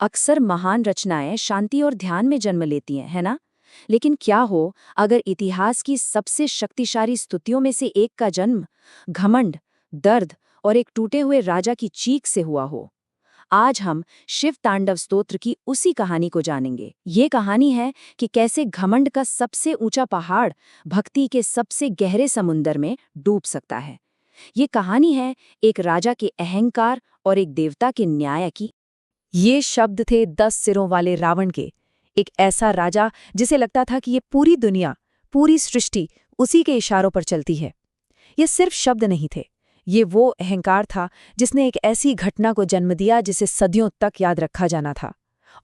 अक्सर महान रचनाएं शांति और ध्यान में जन्म लेती हैं, है ना? लेकिन क्या हो अगर इतिहास की सबसे शक्तिशाली स्तुतियों में से एक का जन्म घमंड, दर्द और एक टूटे हुए राजा की चीख से हुआ हो? आज हम शिव तांडव स्तोत्र की उसी कहानी को जानेंगे। ये कहानी है कि कैसे घमंड का सबसे ऊंचा पहाड़ भक्ति के सबसे गहरे समुंदर में डूब सकता है। ये कहानी है एक राजा के अहंकार और एक देवता के न्याय की। ये शब्द थे 10 सिरों वाले रावण के। एक ऐसा राजा जिसे लगता था कि ये पूरी दुनिया, पूरी सृष्टि उसी के इशारों पर चलती है। ये सिर्फ शब्द नहीं थे, ये वो अहंकार था जिसने एक ऐसी घटना को जन्म दिया जिसे सदियों तक याद रखा जाना था।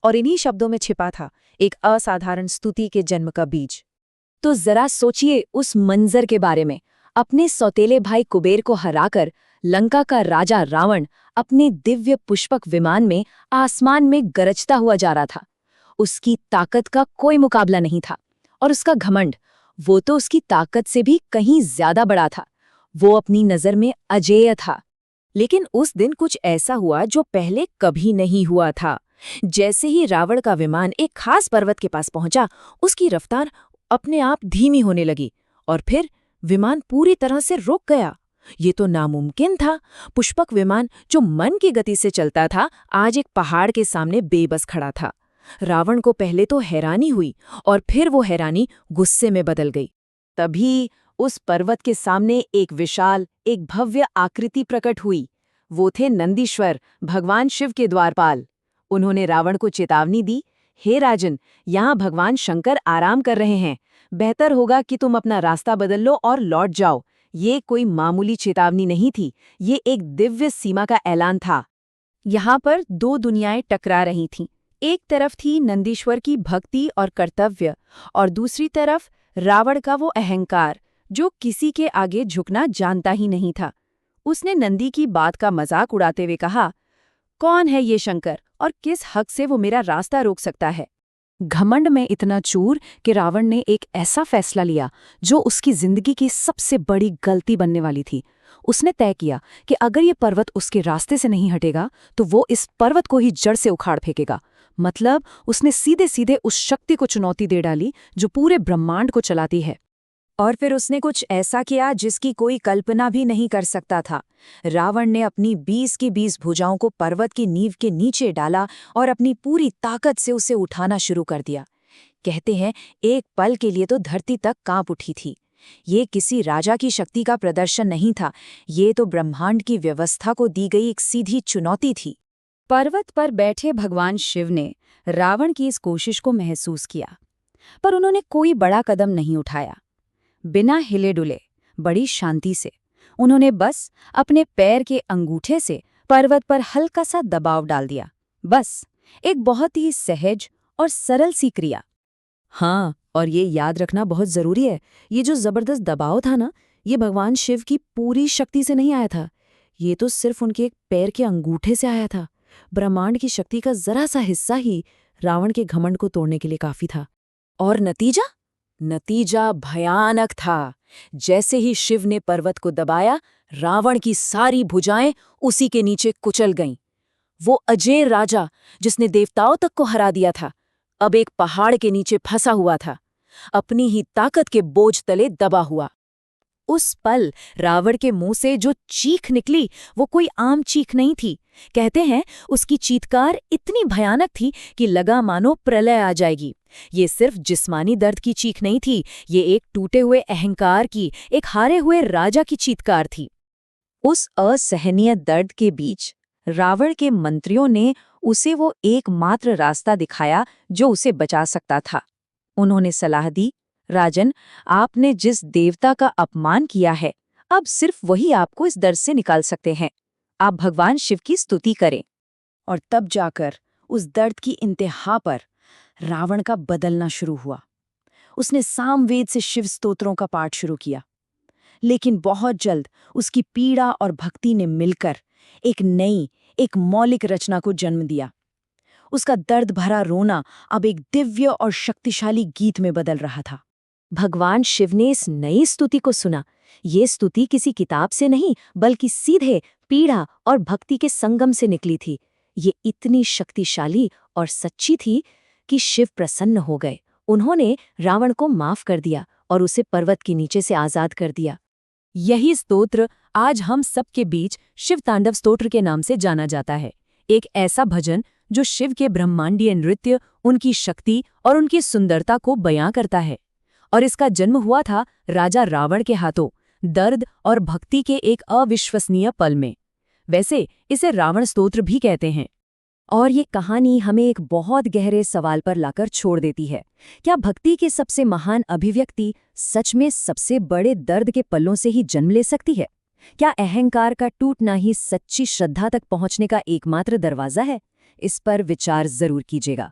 और इन्हीं शब्दों में छिपा था एक असाधारण स्तुति के जन्म का बीज। तो जरा सोचिए उस मंजर के बारे में। अपने सौतेले भाई कुबेर को हराकर लंका का राजा रावण अपने दिव्य पुष्पक विमान में आसमान में गरजता हुआ जा रहा था। उसकी ताकत का कोई मुकाबला नहीं था, और उसका घमंड, वो तो उसकी ताकत से भी कहीं ज्यादा बड़ा था। वो अपनी नजर में अजेय था। लेकिन उस दिन कुछ ऐसा हुआ जो पहले कभी नहीं हुआ था। जैसे ही रावण का विमान एक खास पर्वत के पास पहुंचा, उसकी रफ्तार अपने आप धीमी होने लगी और फिर विमान पूरी तरह से रुक गया। ये तो नामुमकिन था। पुष्पक विमान जो मन की गति से चलता था, आज एक पहाड़ के सामने बेबस खड़ा था। रावण को पहले तो हैरानी हुई और फिर वो हैरानी गुस्से में बदल गई। तभी उस पर्वत के सामने एक विशाल, एक भव्य आकृति प्रकट हुई। वो थे नंदीश्वर, भगवान शिव के द्वारपाल। उन्होंने रावण को चेतावनी दी, हे राजन, यहाँ भगवान शंकर आराम कर रहे हैं। बेहतर होगा कि तुम अपना रास्ता बदल लो और लौट जाओ। ये कोई मामूली चेतावनी नहीं थी, ये एक दिव्य सीमा का ऐलान था। यहाँ पर दो दुनियाएं टकरा रही थीं। एक तरफ थी नंदीश्वर की भक्ति और कर्तव्य, और दूसरी तरफ रावण का वो अहंकार जो किसी के आगे झुकना जानता ही नहीं था। उसने नंदी की बात का मजाक उड़ाते हुए कहा, कौन है ये शंकर और किस हक से वो मेरा रास्ता रोक सकता है? घमंड में इतना चूर कि रावण ने एक ऐसा फैसला लिया जो उसकी जिंदगी की सबसे बड़ी गलती बनने वाली थी। उसने तय किया कि अगर ये पर्वत उसके रास्ते से नहीं हटेगा तो वो इस पर्वत को ही जड़ से उखाड़ फेंकेगा। मतलब उसने सीधे सीधे उस शक्ति को चुनौती दे डाली जो पूरे ब्रह्मांड को चलाती है। और फिर उसने कुछ ऐसा किया जिसकी कोई कल्पना भी नहीं कर सकता था। रावण ने अपनी 20 की 20 भुजाओं को पर्वत की नींव के नीचे डाला और अपनी पूरी ताकत से उसे उठाना शुरू कर दिया। कहते हैं एक पल के लिए तो धरती तक कांप उठी थी। ये किसी राजा की शक्ति का प्रदर्शन नहीं था, ये तो ब्रह्मांड की व्यवस्था को दी गई एक सीधी चुनौती थी। पर्वत पर बैठे भगवान शिव ने रावण की इस कोशिश को महसूस किया, पर उन्होंने कोई बड़ा कदम नहीं उठाया। बिना हिले डुले, बड़ी शांति से उन्होंने बस अपने पैर के अंगूठे से पर्वत पर हल्का सा दबाव डाल दिया। बस एक बहुत ही सहज और सरल सी क्रिया। हाँ, और ये याद रखना बहुत जरूरी है, ये जो जबरदस्त दबाव था ना, ये भगवान शिव की पूरी शक्ति से नहीं आया था। ये तो सिर्फ उनके एक पैर के अंगूठे से आया था। ब्रह्मांड की शक्ति का जरा सा हिस्सा ही रावण के घमंड को तोड़ने के लिए काफी था। और नतीजा भयानक था। जैसे ही शिव ने पर्वत को दबाया, रावण की सारी भुजाएं उसी के नीचे कुचल गईं। वो अजेय राजा जिसने देवताओं तक को हरा दिया था, अब एक पहाड़ के नीचे फंसा हुआ था, अपनी ही ताकत के बोझ तले दबा हुआ। उस पल रावण के मुंह से जो चीख निकली वो कोई आम चीख नहीं थी। कहते हैं उसकी चीत्कार इतनी भयानक थी कि लगा मानो प्रलय आ जाएगी। ये सिर्फ जिस्मानी दर्द की चीख नहीं थी, ये एक टूटे हुए अहंकार की, एक हारे हुए राजा की चीत्कार थी। उस असहनीय दर्द के बीच रावण के मंत्रियों ने उसे वो एकमात्र रास्ता दिखाया जो उसे बचा सकता था। उन्होंने सलाह दी, राजन, आपने जिस देवता का अपमान किया है, अब सिर्फ वही आपको इस दर्द से निकाल सकते हैं। आप भगवान शिव की स्तुति करें। और तब जाकर उस दर्द की इंतहा पर रावण का बदलना शुरू हुआ। उसने सामवेद से शिव स्तोत्रों का पाठ शुरू किया, लेकिन बहुत जल्द उसकी पीड़ा और भक्ति ने मिलकर एक नई, एक मौलिक रचना को जन्म दिया। उसका दर्द भरा रोना अब एक दिव्य और शक्तिशाली गीत में बदल रहा था। भगवान शिव ने इस नई स्तुति को सुना। ये स्तुति किसी किताब से नहीं, बल्कि सीधे पीड़ा और भक्ति के संगम से निकली थी। ये इतनी शक्तिशाली और सच्ची थी कि शिव प्रसन्न हो गए। उन्होंने रावण को माफ कर दिया और उसे पर्वत के नीचे से आजाद कर दिया। यही स्तोत्र आज हम सबके बीच शिव तांडव स्तोत्र के नाम से जाना जाता है। एक ऐसा भजन जो शिव के ब्रह्मांडीय नृत्य, उनकी शक्ति और उनकी सुंदरता को बयां करता है। और इसका जन्म हुआ था राजा रावण के हाथों, दर्द और भक्ति के एक अविश्वसनीय पल में। वैसे इसे रावण स्तोत्र भी कहते हैं। और ये कहानी हमें एक बहुत गहरे सवाल पर लाकर छोड़ देती है। क्या भक्ति के सबसे महान अभिव्यक्ति सच में सबसे बड़े दर्द के पलों से ही जन्म ले सकती है? क्या अहंकार का टूटना ही सच्ची श्रद्धा तक पहुंचने का एकमात्र दरवाजा है? इस पर विचार जरूर कीजिएगा।